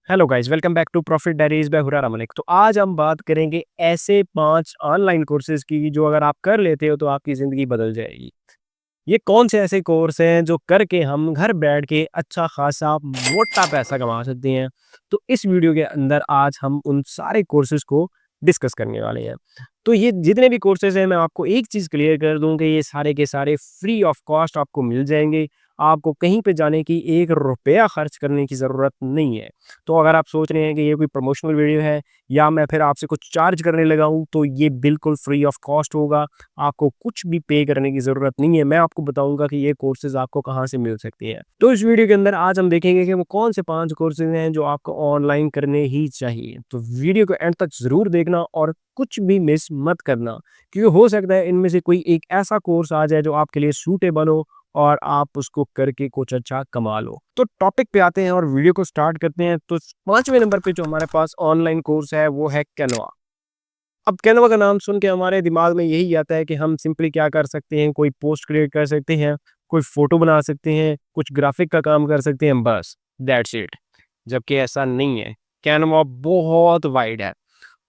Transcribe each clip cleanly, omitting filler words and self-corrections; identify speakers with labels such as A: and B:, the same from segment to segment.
A: Hello guys, welcome back to profit diaries by Hurara Malik. तो आज हम बात करेंगे ऐसे 5 ऑनलाइन कोर्सेज की जो अगर आप कर लेते हो तो आपकी ज़िंदगी बदल जाएगी। ये कौन से ऐसे कोर्स हैं जो करके हम घर बैठ के अच्छा खासा मोटा पैसा कमा सकते हैं। तो इस वीडियो के अंदर आज हम उन सारे कोर्सेज को डिस्कस करने वाले हैं। तो ये जितने भी कोर्सेज हैं मैं आपको एक चीज़ क्लियर कर दूं कि ये सारे के सारे फ्री ऑफ कॉस्ट आपको मिल जाएंगे। आपको कहीं पे जाने की एक रुपया खर्च करने की ज़रूरत नहीं है। तो अगर आप सोच रहे हैं कि ये कोई प्रमोशनल वीडियो है या मैं फिर आपसे कुछ चार्ज करने लगा हूँ, तो ये बिल्कुल फ्री ऑफ कॉस्ट होगा। आपको कुछ भी पे करने की ज़रूरत नहीं है। मैं आपको बताऊँगा कि ये कोर्सेज़ आपको कहाँ से मिल सकती हैं। तो इस वीडियो के अंदर आज हम देखेंगे कि वो कौन से 5 कोर्सेज़ हैं जो आपको ऑनलाइन करने ही चाहिए। तो वीडियो को एंड तक ज़रूर देखना और कुछ भी मिस मत करना, क्योंकि हो सकता है इनमें से कोई एक ऐसा कोर्स आ जाए जो आपके लिए सूटेबल हो और आप उसको करके कुछ अच्छा कमा लो। तो टॉपिक पे आते हैं और वीडियो को स्टार्ट करते हैं। तो 5वें नंबर पे जो हमारे पास ऑनलाइन कोर्स है वो है कैनवा। अब कैनवा का नाम सुन के हमारे दिमाग में यही आता है कि हम सिंपली क्या कर सकते हैं, कोई पोस्ट क्रिएट कर सकते हैं, कोई फोटो बना सकते हैं, कुछ ग्राफिक का काम कर सकते हैं, बस दैट्स इट। जबकि ऐसा नहीं है। कैनवा बहुत वाइड है।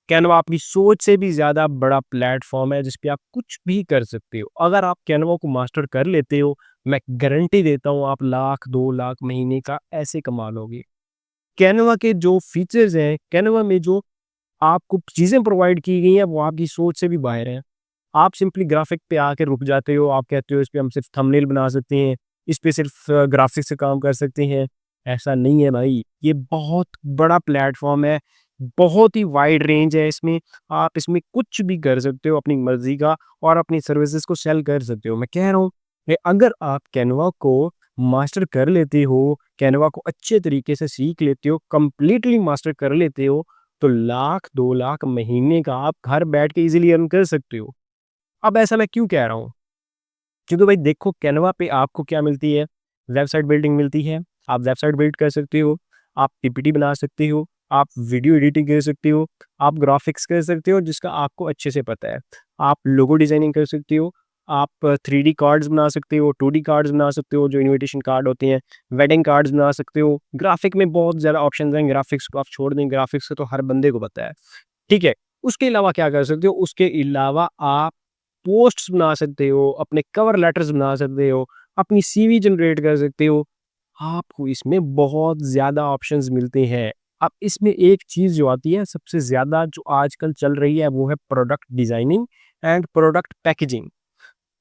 A: कैनवा आपकी सोच से भी ज़्यादा बड़ा प्लेटफॉर्म है जिस पे आप कुछ भी कर सकते हो। अगर आप कैनवा को मास्टर कर लेते हो, मैं गारंटी देता हूँ आप लाख 2 लाख महीने का ऐसे कमा लोगे। कैनवा के जो फीचर्स हैं, कैनवा में जो आपको चीज़ें प्रोवाइड की गई हैं वो आपकी सोच से भी बाहर हैं। आप सिंपली ग्राफ़िक पे आके रुक जाते हो, आप कहते हो इस पे हम सिर्फ़ थंबनेल बना सकते हैं, इस पे सिर्फ़ ग्राफ़िक्स से काम कर सकते हैं। ऐसा नहीं है भाई, ये बहुत बड़ा प्लेटफ़ॉर्म है, बहुत ही वाइड रेंज है इसमें। आप इसमें कुछ भी कर सकते हो अपनी मर्ज़ी का और अपनी सर्विसेज़ को सेल कर सकते हो। मैं कह रहा हूँ कि अगर आप कैनवा को मास्टर कर लेते हो, कैनवा को अच्छे तरीके से सीख लेते हो, कंप्लीटली मास्टर कर लेते हो, तो लाख 2 लाख महीने का आप घर बैठ के ईज़िली अर्न कर सकते हो। अब ऐसा मैं क्यों कह रहा हूँ? क्योंकि भाई देखो कैनवा पे आपको क्या मिलती है? वेबसाइट बिल्डिंग मिलती है। आप वेबसाइट बिल्ड कर सकते हो, आप पीपीटी बना सकते हो, आप वीडियो एडिटिंग कर सकते हो, आप ग्राफ़िक्स कर सकते हो जिसका आपको अच्छे से पता है। आप लोगो डिज़ाइनिंग कर सकते हो, आप 3D कार्ड्स बना सकते हो, 2D कार्ड्स बना सकते हो जो इन्विटेशन कार्ड होते हैं, वेडिंग कार्ड्स बना सकते हो। ग्राफ़िक में बहुत ज़्यादा ऑप्शंस हैं, ग्राफ़िक्स को आप छोड़ दें, ग्राफ़िक्स का तो हर बंदे को पता है। ठीक है? उसके अलावा क्या कर सकते हो? उसके अलावा आप पोस्ट्स बना सकते हो, अपने कवर लेटर्स बना सकते हो, अपनी सीवी जनरेट कर सकते हो। आपको इसमें बहुत ज़्यादा ऑप्शंस मिलते हैं। अब इसमें एक चीज़ जो आती है सबसे ज़्यादा जो आजकल चल रही है वो है product designing and product packaging.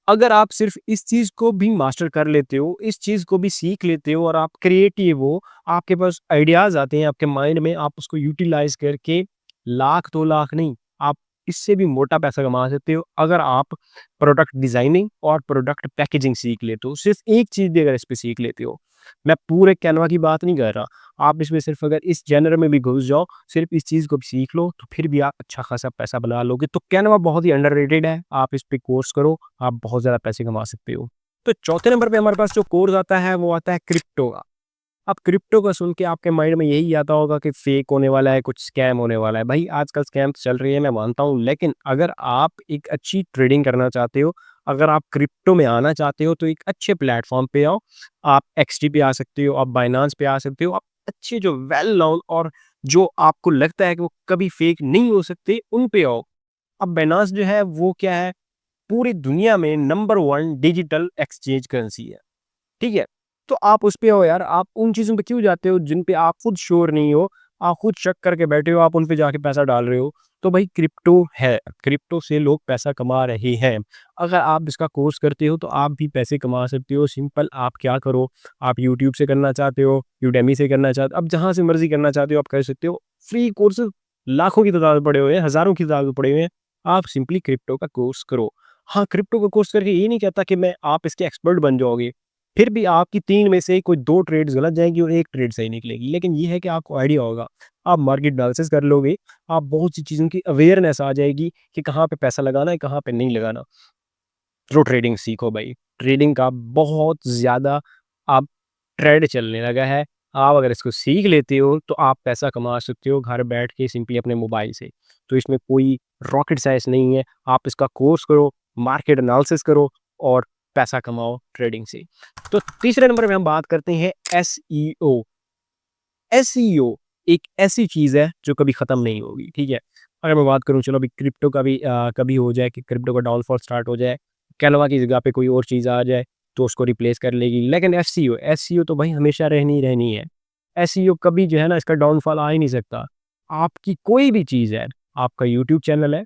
A: अगर आप सिर्फ़ इस चीज़ को भी मास्टर कर लेते हो, इस चीज़ को भी सीख लेते हो और आप क्रिएटिव हो, आपके पास आइडियाज़ आते हैं आपके माइंड में, आप उसको यूटिलाइज़ करके लाख 2 लाख नहीं, आप इससे भी मोटा पैसा कमा सकते हो अगर आप प्रोडक्ट डिज़ाइनिंग और प्रोडक्ट पैकेजिंग सीख लेते हो। सिर्फ़ एक चीज़ भी अगर इस पे सीख लेते हो। मैं पूरे कैनवा की बात नहीं कर रहा। आप इसमें सिर्फ़ अगर इस जेनर में भी घुस जाओ, सिर्फ़ इस चीज़ को भी सीख लो, तो फिर भी आप अच्छा खासा पैसा बना लोगे। तो कैनवा बहुत ही अंडररेटेड है। आप इस पे कोर्स करो, आप बहुत ज़्यादा पैसे कमा सकते हो। तो चौथे नंबर पे हमारे पास जो कोर्स आता है, वो आता है क्रिप्टो का। अब क्रिप्टो का सुन के आपके माइंड में यही आता होगा कि फेक होने वाला है, कुछ स्कैम होने वाला है। भाई आजकल स्कैम्स चल रही है, मैं मानता हूँ, लेकिन अगर आप एक अच्छी ट्रेडिंग करना चाहते हो, अगर आप क्रिप्टो में आना चाहते हो, तो एक अच्छे प्लेटफ़ॉर्म पे आओ। आप एक्सटी पे आ सकते हो, आप बाइनेंस पे आ सकते हो। आप अच्छे जो वेल नोन और जो आपको लगता है कि वो कभी फेक नहीं हो सकते, उन पे आओ। अब बाइनेंस जो है वो क्या है, पूरी दुनिया में नंबर 1 डिजिटल एक्सचेंज करेंसी है। ठीक है? तो आप उस पे हो यार, आप उन चीज़ों पे क्यों जाते हो जिन पे आप खुद श्योर नहीं हो, आप खुद शक करके बैठे हो, आप उन पे जाके पैसा डाल रहे हो। तो भाई क्रिप्टो है, क्रिप्टो से लोग पैसा कमा रहे हैं। अगर आप इसका कोर्स करते हो तो आप भी पैसे कमा सकते हो। सिंपल आप क्या करो, आप यूट्यूब से करना चाहते हो, यूडेमी से करना चाहते हो, आप जहाँ से मर्ज़ी करना चाहते हो आप कर सकते हो। फ्री कोर्सेज़ लाखों की तादाद में पड़े हुए हैं, हज़ारों की तादाद में पड़े हुए हैं। आप सिंपली क्रिप्टो का कोर्स करो। हाँ, क्रिप्टो का कोर्स करके ये नहीं कहता कि मैं आप इसके एक्सपर्ट बन जाओगे। फिर भी आपकी 3 में से कोई 2 ट्रेड्स गलत जाएँगी और 1 ट्रेड सही निकलेगी। लेकिन ये है कि आपको आइडिया होगा, आप मार्केट एनालिसिस कर लोगे, आप बहुत सी चीज़ों की अवेयरनेस आ जाएगी कि कहाँ पे पैसा लगाना है, कहाँ पे नहीं लगाना। तो ट्रेडिंग सीखो भाई, ट्रेडिंग का बहुत ज़्यादा अब ट्रेंड चलने लगा है। आप अगर इसको सीख लेते हो, तो आप पैसा कमा सकते हो घर बैठ के सिंपली अपने मोबाइल से। तो इसमें कोई रॉकेट साइंस नहीं है, आप इसका कोर्स करो, मार्केट एनालिसिस करो और पैसा कमाओ ट्रेडिंग से। तो तीसरे नंबर पे हम बात करते हैं एसईओ। एसईओ एक ऐसी चीज़ है जो कभी ख़त्म नहीं होगी, ठीक है? अगर मैं बात करूँ, चलो अभी क्रिप्टो का भी कभी हो जाए कि क्रिप्टो का डाउनफॉल स्टार्ट हो जाए, कैनवा की जगह पे कोई और चीज़ आ जाए, तो उसको रिप्लेस कर लेगी। लेकिन एसईओ तो भाई हमेशा रहनी ही रहनी है। एसईओ कभी जो है ना, इसका डाउनफॉल आ ही नहीं सकता। आपकी कोई भी चीज़ है, आपका यूट्यूब चैनल है,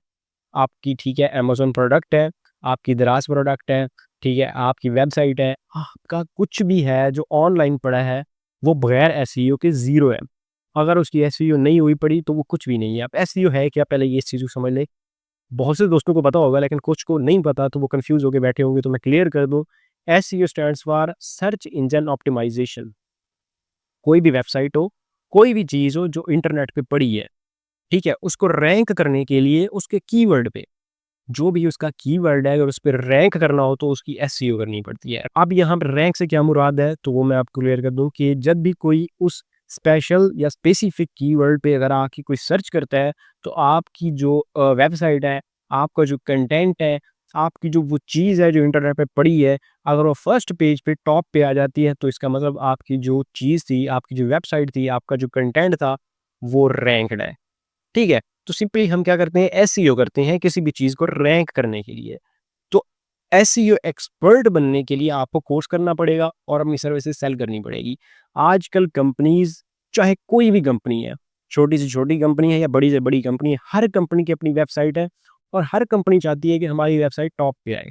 A: आपकी ठीक है अमेज़न प्रोडक्ट है, आपकी दराज़ प्रोडक्ट है, ठीक है, आपकी वेबसाइट है, आपका कुछ भी है जो ऑनलाइन पड़ा है, वो बगैर एसईओ के ज़ीरो है। अगर उसकी एसईओ नहीं हुई पड़ी तो वो कुछ भी नहीं है। अब एसईओ है क्या, पहले ये इस चीज़ को समझ लें। बहुत से दोस्तों को पता होगा लेकिन कुछ को नहीं पता, तो वो कन्फ्यूज़ होके बैठे होंगे, तो मैं क्लियर कर दूँ। SEO stands for search engine optimisation. कोई भी वेबसाइट हो, कोई भी चीज़ हो जो इंटरनेट पे पड़ी है, ठीक है? उसको रैंक करने के लिए उसके कीवर्ड पे, जो भी उसका कीवर्ड है, अगर उस पे रैंक करना हो तो उसकी एसईओ करनी पड़ती है। अब यहाँ पे रैंक से क्या मुराद है, तो वो मैं आपको क्लियर कर दूँ कि जब भी कोई उस स्पेशल या स्पेसिफिक कीवर्ड पे अगर आके कोई सर्च करता है, तो आपकी जो वेबसाइट है, आपका जो कंटेंट है, आपकी जो वो चीज़ है जो इंटरनेट पे पड़ी है, अगर वो फर्स्ट पेज पे टॉप पे आ जाती है, तो इसका मतलब आपकी जो चीज़ थी, आपकी जो वेबसाइट थी, आपका जो कंटेंट था, वो रैंक्ड है। ठीक है? तो सिंपली हम क्या करते हैं, एसईओ करते हैं किसी भी चीज़ को रैंक करने के लिए। तो एसईओ एक्सपर्ट बनने के लिए आपको कोर्स करना पड़ेगा और अपनी सर्विसेज सेल करनी पड़ेगी। आजकल कंपनीज़, चाहे कोई भी कंपनी है, छोटी से छोटी कंपनी है या बड़ी से बड़ी कंपनी है, हर कंपनी की अपनी वेबसाइट है और हर कंपनी चाहती है कि हमारी वेबसाइट टॉप पे आए।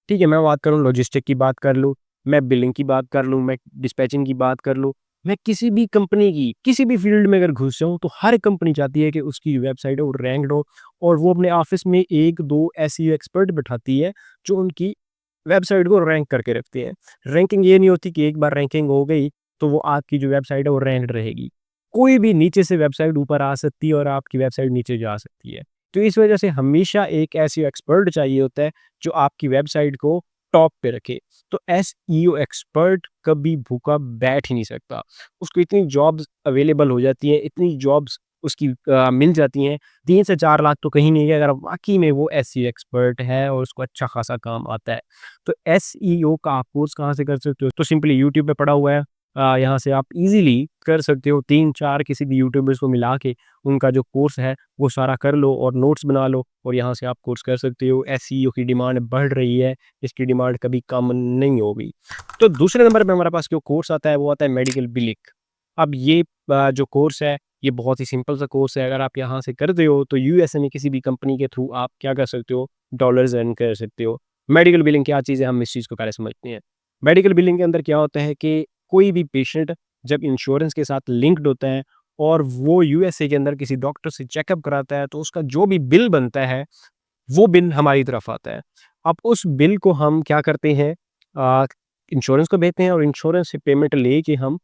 A: ठीक है, मैं बात करूँ लॉजिस्टिक की बात कर लूँ, मैं बिलिंग की बात कर लूँ, मैं डिस्पैचिंग की बात कर लूँ, मैं किसी भी कंपनी की, किसी भी फ़ील्ड में अगर घुस जाऊँ, तो हर कंपनी चाहती है कि उसकी जो वेबसाइट है वो रैंक्ड हो और वो अपने ऑफ़िस में 1-2 एसईओ एक्सपर्ट बिठाती है, जो उनकी वेबसाइट को रैंक करके रखते हैं। रैंकिंग ये नहीं होती कि एक बार रैंकिंग हो गई, तो वो आपकी जो वेबसाइट है वो रैंक्ड रहेगी। कोई भी नीचे से वेबसाइट ऊपर आ सकती है और आपकी वेबसाइट नीचे जा सकती है। तो इस वजह से हमेशा एक एसईओ एक्सपर्ट चाहिए होता है, जो आपकी वेबसाइट को टॉप पे रखे। तो एसईओ एक्सपर्ट कभी भूखा बैठ ही नहीं सकता। उसको इतनी जॉब्स अवेलेबल हो जाती हैं, इतनी जॉब्स उसकी मिल जाती हैं, 3 से 4 लाख तो कहीं नहीं है, अगर वाक़ई में वो एसईओ एक्सपर्ट है और उसको अच्छा खासा काम आता है। तो एसईओ का आप कोर्स कहाँ से कर सकते हो? तो सिंपली यूट्यूब पे पड़ा हुआ है। यहाँ से आप ईज़िली कर सकते हो, 3-4 किसी भी यूट्यूबर्स को मिला के उनका जो कोर्स है वो सारा कर लो और नोट्स बना लो और यहाँ से आप कोर्स कर सकते हो। एसईओ की डिमांड बढ़ रही है, इसकी डिमांड कभी कम नहीं होगी। तो दूसरे नंबर पे हमारे पास जो कोर्स आता है वो आता है मेडिकल बिलिंग। अब ये जो कोर्स है, ये बहुत ही सिंपल सा कोर्स है। अगर आप यहाँ से करते हो तो यूएसए में किसी भी कंपनी के थ्रू आप क्या कर सकते हो, डॉलर्स अर्न कर सकते हो। मेडिकल बिलिंग क्या चीज़ है, हम इस चीज़ को पहले समझते हैं। मेडिकल बिलिंग के अंदर क्या होता है कि कोई भी पेशेंट जब इंश्योरेंस के साथ लिंक्ड होता है और वो यूएसए के अंदर किसी डॉक्टर से चेकअप कराता है, तो उसका जो भी बिल बनता है, वो बिल हमारी तरफ आता है। अब उस बिल को हम क्या करते हैं, अ, इंश्योरेंस को भेजते हैं और इंश्योरेंस से पेमेंट लेके हम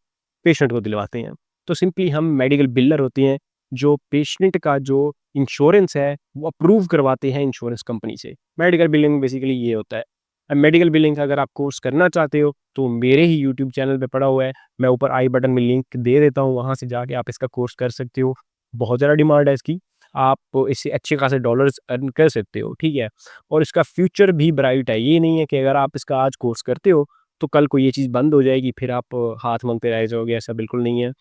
A: पेशेंट को दिलवाते हैं। तो सिंपली हम मेडिकल बिलर होते हैं, जो पेशेंट का जो इंश्योरेंस है, वो अप्रूव करवाते हैं इंश्योरेंस कंपनी से। मेडिकल बिलिंग बेसिकली ये होता है। अब मेडिकल बिलिंग का अगर आप कोर्स करना चाहते हो, तो मेरे ही यूट्यूब चैनल पे पड़ा हुआ है। मैं ऊपर आई बटन में लिंक दे देता हूँ, वहाँ से जाके आप इसका कोर्स कर सकते हो। बहुत ज़्यादा डिमांड है इसकी। आप इससे अच्छे खासे डॉलर्स अर्न कर सकते हो, ठीक है? और इसका फ्यूचर भी ब्राइट है। ये नहीं है कि अगर आप इसका आज कोर्स करते हो, तो कल को ये चीज़ बंद हो जाएगी, फिर आप हाथ माँगते रह जाओगे, ऐसा बिल्कुल नहीं है।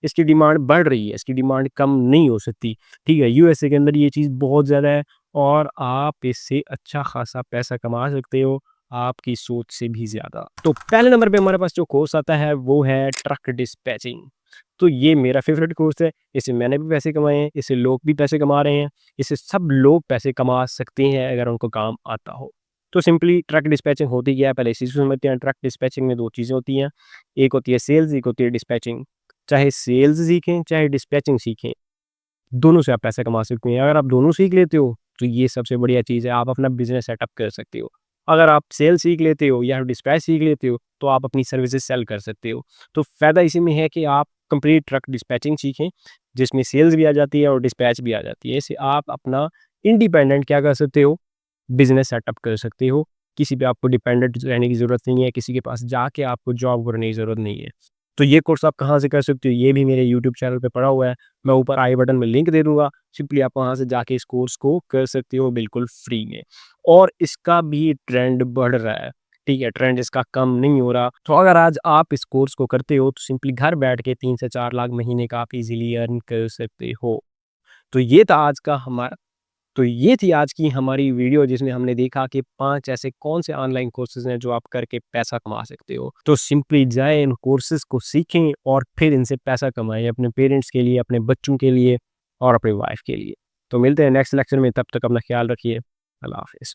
A: इसकी डिमांड बढ़ रही है, इसकी डिमांड कम नहीं हो सकती, ठीक है? यूएसए के अंदर ये चीज़ बहुत ज़्यादा है और आप इससे अच्छा खासा पैसा कमा सकते हो, आपकी सोच से भी ज़्यादा। तो पहले नंबर पे हमारे पास जो कोर्स आता है, वो है ट्रक डिस्पैचिंग। तो ये मेरा फ़ेवरेट कोर्स है, इससे मैंने भी पैसे कमाए हैं, इससे लोग भी पैसे कमा रहे हैं, इससे सब लोग पैसे कमा सकते हैं अगर उनको काम आता हो। तो सिंपली ट्रक डिस्पैचिंग होती क्या है, पहले इसी से समझते हैं। ट्रक डिस्पैचिंग में 2 चीज़ें होती हैं, एक होती है सेल्स, एक होती है डिस्पैचिंग। चाहे सेल्स सीखें, चाहे डिस्पैचिंग सीखें, दोनों से आप पैसा कमा सकते हैं। अगर आप दोनों सीख लेते हो, तो ये सबसे बढ़िया चीज़ है, आप अपना बिज़नेस सेटअप कर सकते हो। अगर आप सेल सीख लेते हो या डिस्पैच सीख लेते हो, तो आप अपनी सर्विसेज़ सेल कर सकते हो। तो फ़ायदा इसी में है कि आप कंप्लीट ट्रक डिस्पैचिंग सीखें, जिसमें सेल्स भी आ जाती है और डिस्पैच भी आ जाती है। इससे आप अपना इंडिपेंडेंट क्या कर सकते हो, बिज़नेस सेटअप कर सकते हो। किसी पे आपको डिपेंडेंट रहने की ज़रूरत नहीं है, किसी के पास जाके आपको जॉब करने की ज़रूरत नहीं है। तो ये कोर्स आप कहाँ से कर सकते हो, ये भी मेरे यूट्यूब चैनल पे पड़ा हुआ है। मैं ऊपर आई बटन में लिंक दे दूँगा, सिंपली आप वहाँ से जाके इस कोर्स को कर सकते हो बिल्कुल फ्री में। और इसका भी ट्रेंड बढ़ रहा है। ठीक है, ट्रेंड इसका कम नहीं हो रहा। तो अगर आज आप इस कोर्स को करते हो तो सिंपली घर बैठ के 3 से 4 लाख महीने का आप इज़िली अर्न कर सकते हो। तो ये था आज का हमारा तो ये थी आज की हमारी वीडियो जिसमें हमने देखा कि 5 ऐसे कौन से ऑनलाइन कोर्सेज़ हैं जो आप करके पैसा कमा सकते हो। तो सिंपली जाएँ इन कोर्सेज़ को सीखें और फिर इनसे पैसा कमाएँ अपने पेरेंट्स के लिए, अपने बच्चों के लिए और अपनी वाइफ़ के लिए। तो मिलते हैं नेक्स्ट लेक्चर में, तब तक अपना ख़्याल रखिए। अल्लाह हाफ़िज़।